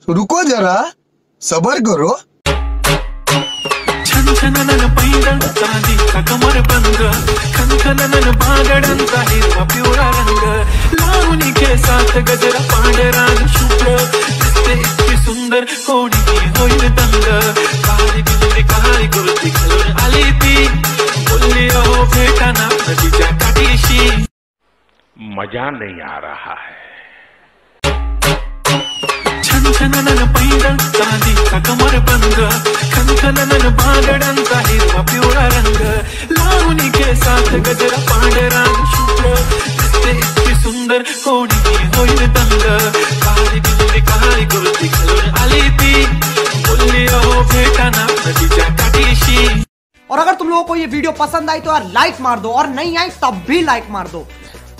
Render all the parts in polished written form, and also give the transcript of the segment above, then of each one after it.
रुको जरा, सबर करो। छनछनन पैंडा चांदीचा कमरबंद, खनखनन बागडांचा हिरवा पिवळा रंग, लावणी केसात गजरा पांढरा शुभ्र, दिसते इतकी सुंदर कोणी होईल दंग, काळी कुर्ती घालून आली ती, बोलली अहो भेटाना नदीच्या काठीशी, मजा नहीं आ रहा है। छनछनन पैंडा चांदीचा कमरबंद, खनखनन बागडांचा हिरवा पिवळा रंग, लावणी केसात गजरा पांढरा शुभ्र, दिसते इतकी सुंदर कोणी होईल दंग, काळी कुर्ती घालून आली ती, बोलली अहो भेटाना नदीच्या काठीशी। और अगर तुम लोगों को ये वीडियो पसंद आई तो यार लाइक मार दो, और नहीं आई तब भी लाइक मार दो,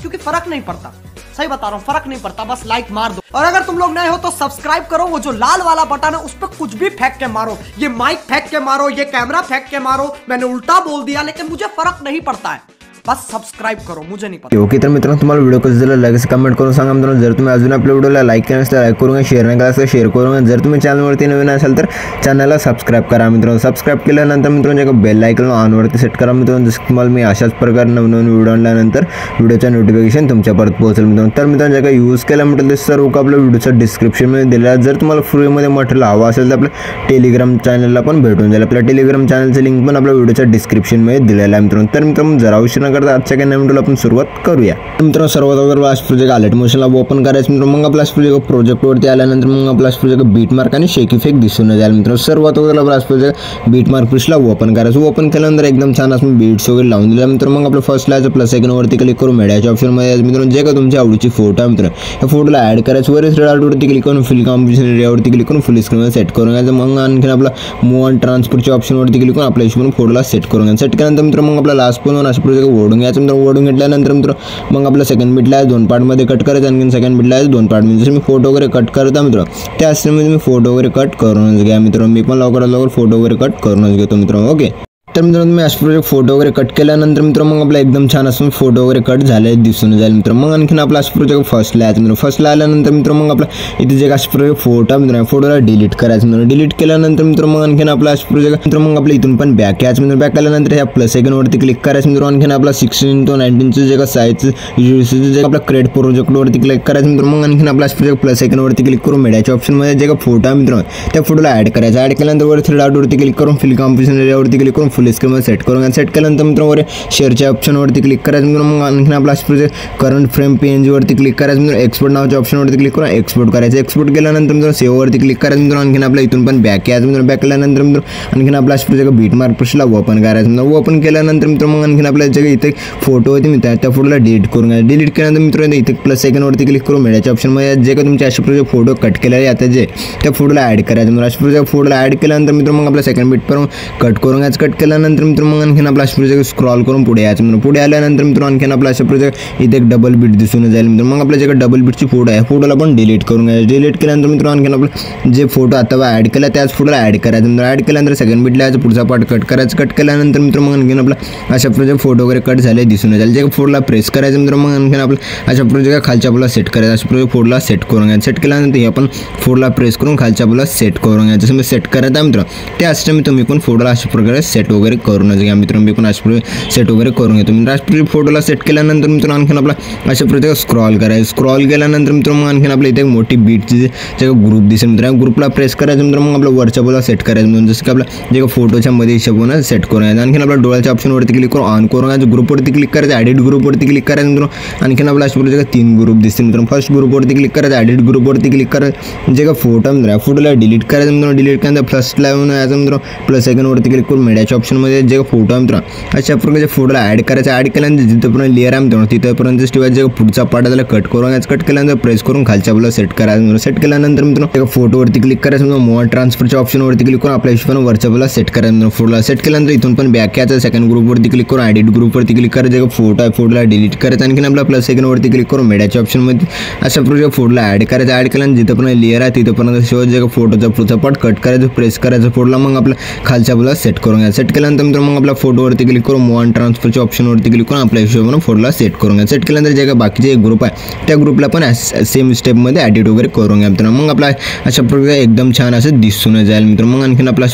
क्योंकि फर्क नहीं पड़ता। सही बता रहा हूं, फर्क नहीं पड़ता, बस लाइक मार दो। और अगर तुम लोग नए हो तो सब्सक्राइब करो, वो जो लाल वाला बटन है उस पर कुछ भी फेंक के मारो, ये माइक फेंक के मारो, ये कैमरा फेंक के मारो, मैंने उल्टा बोल दिया लेकिन मुझे फर्क नहीं पड़ता है, बस सब्सक्राइब करो, मुझे नहीं पता। ओके, तर मित्रांनो तुम्हाला व्हिडिओ कसं झाला लाईक कमेंट करून सांगा मित्रांनो। जर तुम्ही अजून आपल्या व्हिडिओला लाईक केलं नसेल तर लाईक करून शेअर नाही केलं तर शेअर करून, जर तुम्ही चॅनलवरती नवीन असाल तर चॅनलला सबस्क्राइब करा मित्रांनो। सबस्क्राइब केल्यानंतर मित्रांनो एक बेल आयकॉन ऑनवरती सेट करा मित्रांनो, जसं तुम्हाला मी अशाच प्रकारे नवीन व्हिडिओ आणल्यानंतर व्हिडिओचा नोटिफिकेशन तुमच्यापर्यंत पोहोचेल मित्रांनो। तर मित्रांनो जे काही यूज केला म्हटलं ते सर्व आपल्या व्हिडिओच्या डिस्क्रिप्शनमध्ये दिलेला आहे। जर तुम्हाला फ्रीमध्ये मटेरियल हवं असेल तर आपल्या टेलिग्राम चॅनलला पण भेटून जाईल, आपल्या टेलिग्राम चॅनलचं लिंक पण आपल्या व्हिडिओच्या डिस्क्रिप्शनमध्ये दिलेलं आहे मित्रांनो। तर मित्रांनो जरा उशीर न करता आजच्या काही आपण सुरुवात करूया मित्रांनो। सर्वात अगोदर लास्ट प्रोजेक्ट आलेट मोशनला ओपन करायचं मित्रांनो। मग आपला प्रोजेक्ट प्रोजेक्टवरती आल्यानंतर मग आपला प्रोजेक्ट बीट मार्क आणि शेक इफेक्ट दिसून जाईल मित्रांनो। सर्वात अगोदर आपला प्रोजेक्ट बीट मार्क पृष्ठला ओपन करायचं। ओपन केल्यानंतर एकदम छान असं बीट्स वगैरे लावून दिला मित्रांनो। मग आपलं फर्स्ट लायचं प्लस आयकॉनवरती क्लिक करून मीडियाच्या ऑप्शनमध्ये मित्रांनो जे का तुमच्या आवडीची फोटो आहे मित्रांनो या फोटोला ॲड करायचं। वर थ्री डॉटवरती क्लिक करून फिल कॉम्पोजिशन एरियावरती क्लिक करून फुल स्क्रीनवर सेट करून घ्यायचं। मग आणखी आपला मूव ऑन ट्रान्सफरच्या ऑप्शनवरती क्लिक करून आपल्या हिशोबाने फोटोला सेट करून घ्यायचं। सेट केल्यानंतर मित्रांनो मग आपला लास्ट पण अशा प्रोजेक्ट ओढून घ्यायचं मित्रांनो। ओढून घेतल्यानंतर मग आपला सेकंड बिटला आहे 2 पार्टमध्ये कट करायचं, आणखी सेकंड बिटला आहे 2 पार्टमध्ये। जसं मी फोटो वगैरे कट करता मित्रांनो त्या असल्यामुळे मी फोटो वगैरे कट करूनच घ्या मित्रांनो। मी पण लवकरात लवकर फोटो वगैरे कट करूनच घेतो मित्रांनो। ओके, तर मित्रांनो मी अशा प्रोजेक्ट फोटो वगैरे कट केल्यानंतर मित्रांनो मग आपला एकदम छान असं फोटो वगैरे कट झाले दिसून जाईल मित्रांनो। मग आणखीन आपला अशा प्रोजेक्ट फर्स्टला आहे मित्रांनो। फर्स्टला आल्यानंतर मित्रांनो मग आपला इथे जे अशा प्रोजेक्ट फोटो मित्रांनो फोटोला डिलीट करायचं मित्रांनो। डिलीट केल्यानंतर मित्रांनो मग आणखीन आपला अशा प्रोजेक्ट मित्रांनो मग आपल्या इथून पण बॅक यायचं मित्रांनो। बॅक आल्यानंतर ह्या प्लस आयकॉनवरती क्लिक करायचं मित्रांनो। आणखीन आपला 16 to 19 जे का साईज जे आपला क्रिएट प्रोजेक्टवरती क्लिक करायचं मित्रांनो। मग आणखीन आपला प्रोजेक्ट प्लस आयकॉनवरती क्लिक करून मीडियाच्या ऑप्शनमध्ये जे का फोटो आहे मित्रांनो त्या फोटोला ॲड करायचं। ॲड केल्यानंतर वर थ्री डॉटवरती क्लिक करून फिल कॉम्पोजिशन एरियावरती क्लिक करून फुल स्क्रीनवर सेट करून सेट केल्यानंतर मित्रांनो शेअरच्या ऑप्शनवरती क्लिक करायचं मित्रांनो। मग आणखीन आपला प्रोजेक्ट करंट फ्रेम PNG वरती क्लिक करायचं मित्रांनो। एक्सपोर्ट नावाच्या ऑप्शनवरती क्लिक करून एक्सपोर्ट करायचं। एक्सपोर्ट केल्यानंतर मित्रांनो सेव्ह वरती क्लिक करायचं मित्रांनो। आणखीन आपल्या इथून पण बॅक यायचं मित्रांनो। बॅक केल्यानंतर मित्रांनो आणखीन आपला प्रोजेक्ट बीट मार्क पृष्ठला ओपन करायचं मित्रांनो। ओपन केल्यानंतर मित्रांनो मग आणखीन आपल्या जे इथे फोटो होते मित्रांनो त्या फोटोला डिलीट करून घ्यायचं। डिलीट केल्यानंतर मित्रांनो इथे प्लस आयकॉनवरती क्लिक करून मीडियाच्या ऑप्शनमध्ये जे का तुमचे अशा प्रोजेक्ट फोटो कट केलेले आता जे त्या फोटोला ॲड करायचं मित्रांनो। अशा प्रोजेक्ट फोटोला ॲड केल्यानंतर मित्रांनो मग आपला सेकंड बीट करून कट करून घ्यायचं। कट केल्यानंतर मित्रांनो मग आणखीन आपला प्रोजेक्ट स्क्रॉल करून पुढे यायचं मित्रांनो। पुढे आल्यानंतर मित्रांनो आणखीन आपला अशा प्रोजेक्ट इथे एक डबल बीट दिसून जाईल मित्रांनो। मग आपल्या जे डबल बीटची फोटो आहे फोटोला पण डिलीट करून घ्यायचं। डिलीट केल्यानंतर मित्रांनो आणखीन आपला जे फोटो आता ॲड केला त्याच फोटोला ॲड करायचं मित्रांनो। ॲड केल्यानंतर सेकंड बीटला यायचं पुढचा पार्ट कट करायचं। कट केल्यानंतर मित्रांनो मग आणखीन आपला अशा प्रोजेक्ट फोटो वगैरे कट झाले दिसून जाईल। जे फोटोला प्रेस करायचं मित्रांनो। मग आणखीन आपला अशा प्रोजेक्ट खालच्या आपला सेट करायचं। अशा प्रोजेक्ट फोटोला सेट करून घ्यायचं। सेट केल्यानंतर हे आपण फोटोला प्रेस करून खालच्या आपला सेट करून घ्यायचं। जसं मी सेट करत आहे मित्रांनो त्या असं तुम्ही पण फोटोला अशा प्रकारे सेट वगैरे करूनच घ्या मित्रांनो। मी पण अशा सेट वगैरे करून घेतो मित्रांनो। फोटोला सेट केल्यानंतर मित्रांनो आणखीन आपला अशा प्रोजेक्ट स्क्रॉल करायचं। स्क्रॉल केल्यानंतर मित्रांनो आणखीन आपल्या इथे मोठी बीटची जे ग्रुप दिसेल मित्रांनो ग्रुपला प्रेस करायचं मित्रांनो। मग आपला वरच्या बोला सेट करायचं म्हणजे जसं की आपला जे फोटोच्या मध्ये हिशोबाने सेट करून घ्यायचं। आणखीन आपल्या डोळ्याच्या ऑप्शनवरती क्लिक करून ऑन करून घ्यायचं। ग्रुपवरती क्लिक करायचं। ॲडिट ग्रुपवरती क्लिक करायचं मित्रांनो। आणखीन आपला अशा प्रोजेक्ट 3 ग्रुप दिसतील मित्रांनो। फर्स्ट ग्रुपवरती क्लिक करायचं। ॲडिट ग्रुपवरती क्लिक करायचं। जे का फोटो मित्रांनो फोटोला डिलीट करायचं मित्रांनो। डिलीट केल्यानंतर फर्स्टला येऊन यायचं मित्रांनो। प्लस आयकॉनवरती क्लिक करून मीडियाच्या ऑप्शनमध्ये जे फोटो आहे मित्रांनो अशा प्रकारचे फोटोला ॲड करायचं। ॲड केल्यानंतर जिथपर्यंत लेअर आहे मित्रांनो तिथपर्यंत ठेवायचं। पुढचा पार्ट त्याला कट करून घ्यायचं। कट केल्यानंतर प्रेस करून खालच्या बाजूला सेट करायचं। सेट केल्यानंतर मित्रांनो फोटोवरती क्लिक करायचं मित्रांनो। मूव ट्रान्सफरच्या ऑप्शनवरती क्लिक करून आपल्या हिशोबाने वरच्या बाजूला सेट करायचं मित्रांनो। फोटोला सेट केल्यानंतर इथून पण बॅक यायचं। सेकंड ग्रुपवरती क्लिक करून ॲडिट ग्रुपवरती क्लिक करायचं। जे फोटो आहे फोटोला डिलीट करायचं। आणखीन आपला प्लस आयकॉनवरती क्लिक करून मीडियाच्या ऑप्शनमध्ये अशा प्रोजेक्ट फोटोला ॲड करायचं। ॲड केल्यानंतर जिथपर्यंत लेअर आहे तिथपर्यंत शेवट जे फोटोचा पुढचा पार्ट कट करायचं। प्रेस करायचं फोटोला मग आपला खालच्या बाजूला सेट करून घ्यायचं। सेट केल्यानंतर मित्रांनो मग आपल्या फोटोवरती क्लिक करून मूव ऑन ट्रान्सफरच्या ऑप्शनवरती क्लिक करून आपल्या हिशोबाने फोटोला सेट करून घ्या. सेट केल्यानंतर जे काही बाकीचे एक ग्रुप आहे त्या ग्रुपला पण सेम स्टेपमध्ये ॲडिट वगैरे करून घ्या मित्रांनो. मग आपला अशा प्रकारे एकदम छान असं दिसून जाईल मित्रांनो. मग आणखीन आपला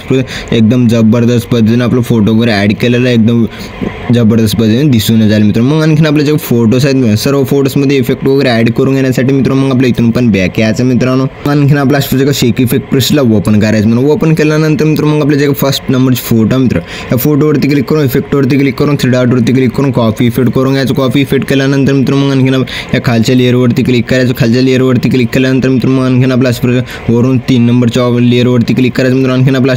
एकदम जबरदस्त पद्धतीने आपला फोटो वगैरे ॲड केलेला एकदम जबरदस्त पद्धतीने दिसून जाईल मित्रांनो. मग आणखीन आपले जे फोटोज आहेत सर्व फोटोजमध्ये इफेक्ट वगैरे ॲड करून घेण्यासाठी मित्रांनो मग आपल्या इथून पण बॅक यायचं मित्रांनो. आणखीन आपला जे शेक इफेक्ट प्रेसला ओपन करायचं म्हणून ओपन केल्यानंतर मित्रांनो मग आपल्या जे फर्स्ट नंबरचे फोटो मित्र या फोटोवरती क्लिक करून इफेक्टवरती क्लिक करून थ्री डॉटवरती क्लिक करून कॉपी इफेक्ट करून घ्यायचं. कॉपी इफेक्ट केल्यानंतर मित्रांनो मग आणखीन या खालच्या लेअरवरती क्लिक करायचं. खालच्या लेअरवरती क्लिक केल्यानंतर मित्रांनो मग आणखीन आपला वरून 3 नंबरच्या लेअरवरती क्लिक करायचं मित्रांनो. आणखीन आपला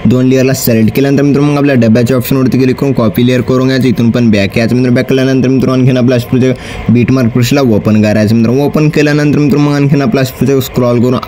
2 लेअरला सिलेक्ट केल्यानंतर मित्रांनो मग आपल्या डब्याच्या ऑप्शनवरती क्लिक करून कॉपी लेअर करून घ्यायचं. इथून पण बॅक यायचं मित्रांनो. बॅक केल्यानंतर मित्रांनो आणखीन आपला बीट मार्क प्रेसला ओपन करायचं मित्रांनो. ओपन केल्यानंतर मित्रांनो मग आणखीन आपला स्क्रॉल करून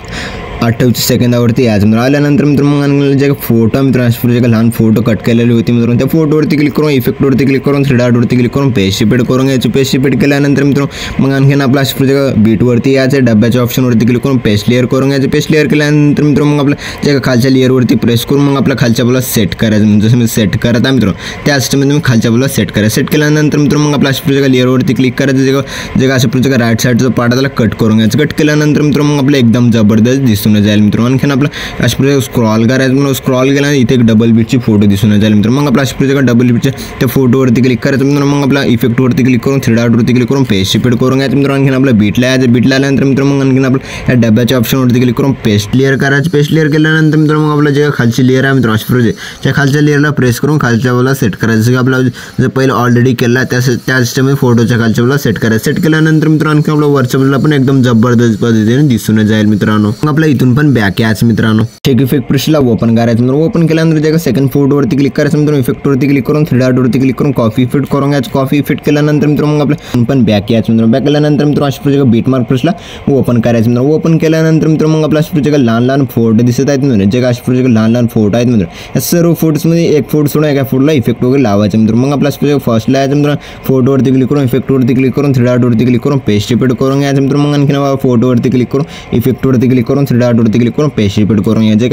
28 सेकंदावरती यायचं मित्रांनो. आल्यानंतर मित्रांनो मग आणखीन जे फोटो मित्रांनो जे लहान फोटो कट केलेले होते मित्रांनो त्या फोटोवरती क्लिक करून इफेक्टवरती क्लिक करून थ्री डॉटवरती क्लिक करून पेस्ट रिपीट करून घ्यायचं. पेस्ट रिपीट केल्यानंतर मित्रांनो मग आणखीन आपला बीटवरती यायचं. डब्याच्या ऑप्शनवरती क्लिक करून पेस्ट लेअर करून घ्यायचं. पेस्ट लेअर केल्यानंतर मित्रांनो मग आपल्या जे खालच्या लेअरवरती प्रेस करून मग आपल्या खालच्या बाजूला सेट करायचं. म्हणजे जसं मी सेट करत आहे मित्रांनो त्या सिस्टममध्ये मी खालच्या बाजूला सेट करायचं. सेट केल्यानंतर मित्रांनो मग आपल्या लेअरवरती क्लिक करायचं. जे अशा प्रकारच्या राईट साईडचा पार्ट त्याला कट करून घ्यायचं. कट केल्यानंतर मित्रांनो मग आपलं एकदम जबरदस्त दिसून जाईल मित्रांनो. आणखीन आपला अशा प्रकारे स्क्रॉल करायचं म्हणून स्क्रॉल केल्यानंतर इथे एक डबल बीटची फोटो दिसून जाईल मित्रांनो. मग आपला अशा प्रकारे डबल बीटच्या त्या फोटोवरती क्लिक करायचं मित्रांनो. मग आपला इफेक्टवरती क्लिक करून थ्री डॉटवरती क्लिक करून पेस्ट रिपीट करून घ्यायचं मित्रांनो. आणखीन आपला बीटला यायचं. बीटला आल्यानंतर मित्रांनो मग आणखीन आपल्या या डब्याच्या ऑप्शनवरती क्लिक करून पेस्ट लेअर करायचं. पेस्ट लेअर केल्यानंतर मित्रांनो मग आपलं जे खालची लेअर आहे मित्रांनो अशा प्रकारे त्या खालच्या लेअरला प्रेस करून खालच्या बाजूला सेट करायचं. जसं की आपला जर पहिलं ऑलरेडी केला त्या सिस्टममध्ये फोटोच्या खालच्या बाजूला सेट करायचं. सेट केल्यानंतर मित्रांनो आणखी आपल्या वरच्या बाजूला पण एकदम जबरदस्त पद्धतीने दिसून जाईल मित्रांनो. मग आपल्या इथून पण बॅक यायचं मित्रांनो. शेक इफेक्ट प्रेसला ओपन करायचं मित्रांनो. ओपन केल्यानंतर जे सेकंड फोटोवरती क्लिक करायचं मित्रांनो. इफेक्टवरती क्लिक करून थ्री डॉटवरती क्लिक करून कॉपी इफेक्ट करून घ्यायचं. कॉपी इफेक्ट केल्यानंतर मित्रांनो मग आपल्या पण बॅक यायचं मित्रांनो. बॅक केल्यानंतर मित्रांनो अशा बीट मार्क प्रेसला ओपन करायचं मित्रांनो. ओपन केल्यानंतर मित्रांनो मग आपल्या अशा लहान लहान फोटो दिसत आहेत मित्रांनो. जे अशा लहान लहान फोटो आहेत मित्रांनो. या सर्व फोटोजमध्ये एक फोटो सोडून एका फोटोला इफेक्ट वगैरे लावायचं मित्रांनो. मग आपल्या फर्स्टला यायचं मित्रांनो. फोटोवरती क्लिक करून इफेक्टवरती क्लिक करून थ्री डॉटवरती क्लिक करून पेस्ट रिपीट करून घ्यायचं मित्रांनो. मग आणखीन फोटोवरती क्लिक करून इफेक्टवरती क्लिक करून थ्री डॉटवरती क्लिक करून पेस्ट रिपीट करून घ्यायचं. जे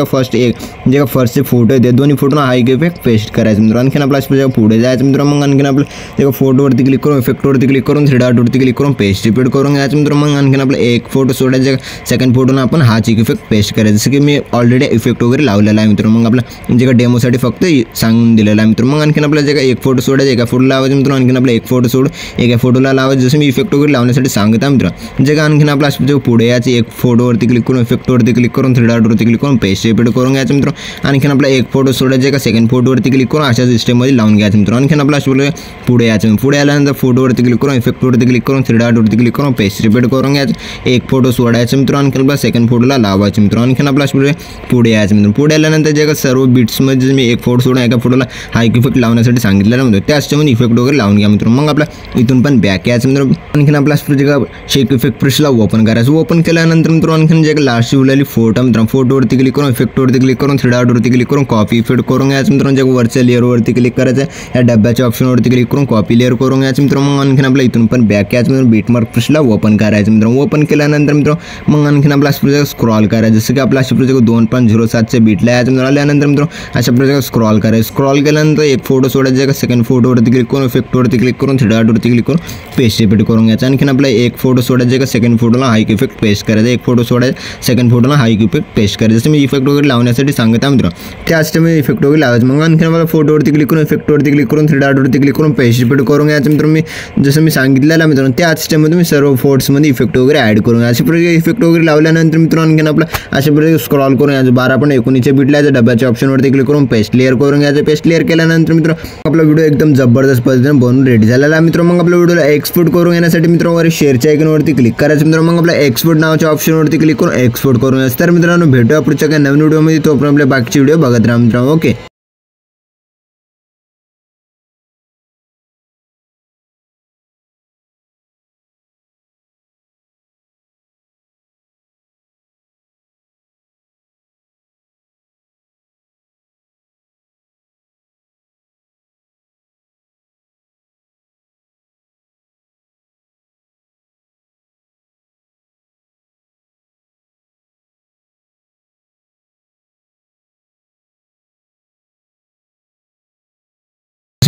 का फर्स्टचे फोटो आहेत दोन्ही फोटोना हाईक इफेक्ट पेस्ट करायचं मित्रांनो. आणखीन आपल्या पुढे जायचं मित्रांनो. मग आणखीन आपलं जे फोटोवरती क्लिक करून इफेक्टवरती क्लिक करून थ्री डॉटवरती क्लिक करून पेस्ट रिपीट करून घ्यायचं मित्रांनो. मग आणखीन आपलं एक फोटो सोडायचं. सेकंड फोटोना आपण हाच इफेक्ट पेस्ट करायचं. जसं की मी ऑलरेडी इफेक्ट वगैरे लावलेला आहे मित्रांनो. मग आपला जे का डेमोसाठी फक्त सांगून दिलेला आहे मित्रांनो. मग आणखीन आपल्या जे का एक फोटो सोडायचं एका फोटो लावायचं मित्रांनो. आणखीन आपला एक फोटो सोड एका फोटोला लावायचं. जसं मी इफेक्ट वगैरे लावण्यासाठी सांगत आहे मित्रांनो. जे का आणखीन आपला पुढे यायचं एक फोटोवरती क्लिक करून इफेक्टवरती क्लिक करून थ्री डॉटवरती क्लिक करून पेस्ट रिपीट करून घ्यायचं मित्रांनो. आणखीन आपला एक फोटो सोडायचा का सेकंड फोटोवरती क्लिक करून अशा सिस्टममध्ये लावून घ्यायचं मित्रांनो. आणखीन आपला पुढे यायचं. पुढे आल्यानंतर फोटोवरती क्लिक करून इफेक्टवरती क्लिक करून थ्री डॉटवरती क्लिक करून पेस्ट रिपीट करून घ्यायचं. एक फोटो सोडायचं मित्रांनो. आणखीन आपला सेकंड फोटोला लावायचं मित्रांनो. आणखीन आपला पुढे यायचं मित्रांनो. पुढे आल्यानंतर जे का सर्व बीट्समध्ये मी एक फोटो सोडून एका फोटोला हाईक इफेक्ट लावण्यासाठी सांगितलेलं मित्रांनो त्या सिस्टममध्ये इफेक्ट वगैरे लावून घ्या मित्रांनो. मग आपला इथून पण बॅक यायचं मित्रांनो. आणखीन आपला जे का शेक इफेक्ट प्रेसला ओपन करायचं. ओपन केल्यानंतर मित्रांनो आणखीन जे का लास्ट उरलेली फोटो मित्रांनो फोटोवरती क्लिक करून इफेक्टवरती क्लिक करून थ्री डॉटवरती क्लिक करून कॉपी इफेक्ट करून घ्यायचं मित्रांनो. जे वरच्या लेअरवरती क्लिक करायचं या डब्याच्या ऑप्शनवरती क्लिक करून कॉपी लेअर करून घ्यायचं मित्रांनो. मग आणखीन आपल्या इथून पण बॅक यायचं मित्रांनो. बीट मार्क प्रेसला ओपन करायचं मित्रांनो. ओपन केल्यानंतर मित्रांनो मग आणखीन आपला स्क्रॉल करायचं. जसं की आपला अशा प्रकारे 2.07च्या बीटला यायचं मित्रांनो. आल्यानंतर मित्रांनो अशा प्रकारे स्क्रॉल करायचं. स्क्रॉल केल्यानंतर एक फोटो सोडायचा. सेकंड फोटोवरती क्लिक करून इफेक्टवरती क्लिक करून थ्री डॉटवरती क्लिक करून पेस्ट रिपीट करून घ्यायचं. आणखीन आपला एक फोटो सोडायचा का सेकंड फोटोला हाईक इफेक्ट पेस्ट करायचा. एक फोटो सोडायचा सेकंड फोटोला हाईक इफेक्ट पेस्ट करायचं. जसं मी इफेक्ट वगैरे लावण्यासाठी सांगत आहे मित्रांनो त्या सिस्टममध्ये इफेक्ट वगैरे लावायचं. मग आणखीन आपला फोटोवरती क्लिक करून इफेक्टवरती क्लिक करून थ्री डॉटवरती क्लिक करून पेस्ट रिपीट करून घ्यायचं मित्रांनो. मी जसं मी सांगितलेलं मित्रांनो त्या सिस्टममध्ये मी सर्व फोटोजमध्ये इफेक्ट वगैरे ॲड करून अशा प्रकारे इफेक्ट वगैरे लावल्यानंतर मित्रांनो आणखीन आपला अशा प्रकारे स्क्रॉल करून यायचं. 12.19च्या बीटला यायचं. डब्याच्या ऑप्शनवरती क्लिक करून पेस्ट लेअर करून घ्यायचं. पेस्ट लेअर केल्यानंतर मित्रांनो आपला व्हिडिओ एकदम जबरदस्त पद्धतीने बनवून रेडी झालेला आहे मित्रांनो. मग आपल्या व्हिडिओला एक्सपोर्ट करून घेण्यासाठी मित्रांनो वर शेअरच्या आयकॉनवरती क्लिक करायचं मित्रांनो. मग आपला एक्सपोर्ट नावाच्या ऑप्शनवरती क्लिक करून एक्सपोर्ट करून घ्यायचं. तर मित्रांनो भेटूया पुढच्या काही नवीन व्हिडिओमध्ये. तो आपण आपल्या बाकीचे व्हिडिओ बघत राहा मित्रांनो. ओके.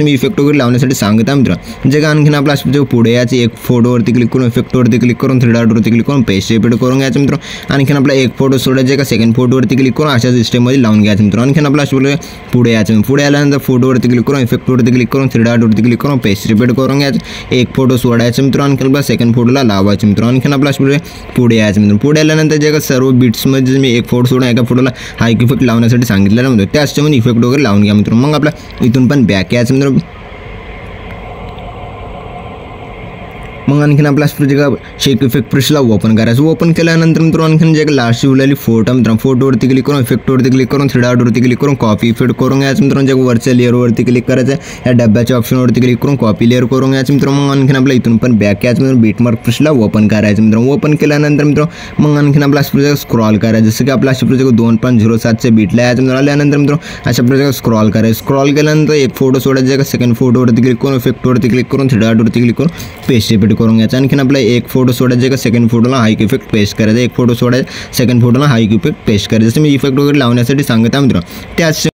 मी इफेक्ट वगैरे लावण्यासाठी सांगत आहे मित्रांनो. जे का आणखीन आपला असं पुढे यायचं एक फोटोवरती क्लिक करून इफेक्टवरती क्लिक करून 3 डॉटवरती क्लिक करून पेस्ट रिपीट करून घ्यायचं मित्रांनो. आणखीन आपला एक फोटो सोडायचा का सेकंड फोटोवरती क्लिक करून अशा सिस्टममध्ये लावून घ्यायचं मित्रांनो. आणखीन आपला असं पुढे यायचं. पुढे आल्यानंतर फोटोवरती क्लिक करून इफेक्टवरती क्लिक करून 3 डॉटवरती क्लिक करून पेस्ट रिपीट करून घ्यायचं. एक फोटो सोडायचं मित्रांनो. आणखीन आपला सेकंड फोटोला लावायचं मित्रांनो. आणखीन आपला पुढे यायचं मित्रांनो. पुढे आल्यानंतर जे का सर्व बिट्समध्ये मी एक फोटो सोडून एका फोटोला हाईक इफेक्ट लावण्यासाठी सांगितलेलं मित्रांनो. त्या सिस्टममध्ये इफेक्ट वगैरे लावून घ्या मित्रांनो. मग आपला इथून पण बॅक यायचं मित्रांनो. मग आणखीन आपला जे का शेक इफेक्ट ब्रशला ओपन करायचं. ओपन केल्यानंतर मित्रांनो आणखीन जे का लास्ट उरलेली फोटो मित्रांनो फोटोवरती क्लिक करून इफेक्टवरती क्लिक करून 3 डॉटवरती क्लिक करून कॉपी इफेक्ट करून घ्यायचं मित्रांनो. जे वरच्या लेअरवरती क्लिक करायचं या डब्याच्या ऑप्शनवरती क्लिक करून कॉपी लेअर करून घ्यायचं मित्रांनो. मग आणखीन आपला इथून पण बॅक यायचं मित्रांनो. बीटमार्क ब्रशला ओपन करायचं मित्रांनो. ओपन केल्यानंतर मित्रांनो मग आणखीन आपला स्क्रॉल करायचं. जसं की आपला अशा प्रोजेक्ट 2.07च्या बीटला यायचं मित्रांनो. आल्यानंतर मित्रांनो अशा प्रोजेक्ट स्क्रॉल करायचं. स्क्रॉल केल्यानंतर एक फोटो सोडायचा का सेकंड फोटोवरती क्लिक करून इफेक्टवरती क्लिक करून 3 डॉटवरती क्लिक करून पेस्ट रिपीट करून घ्यायचं. आणखीन आपला एक फोटो सोडायचा का सेकंड फोटोला हाईक इफेक्ट पेस्ट करायचा. एक फोटो सोडायचा सेकंड फोटोला हाईक इफेक्ट पेस्ट करायचं. जसं मी इफेक्ट वगैरे लावण्यासाठी सांगत आहे मित्रांनो. त्याच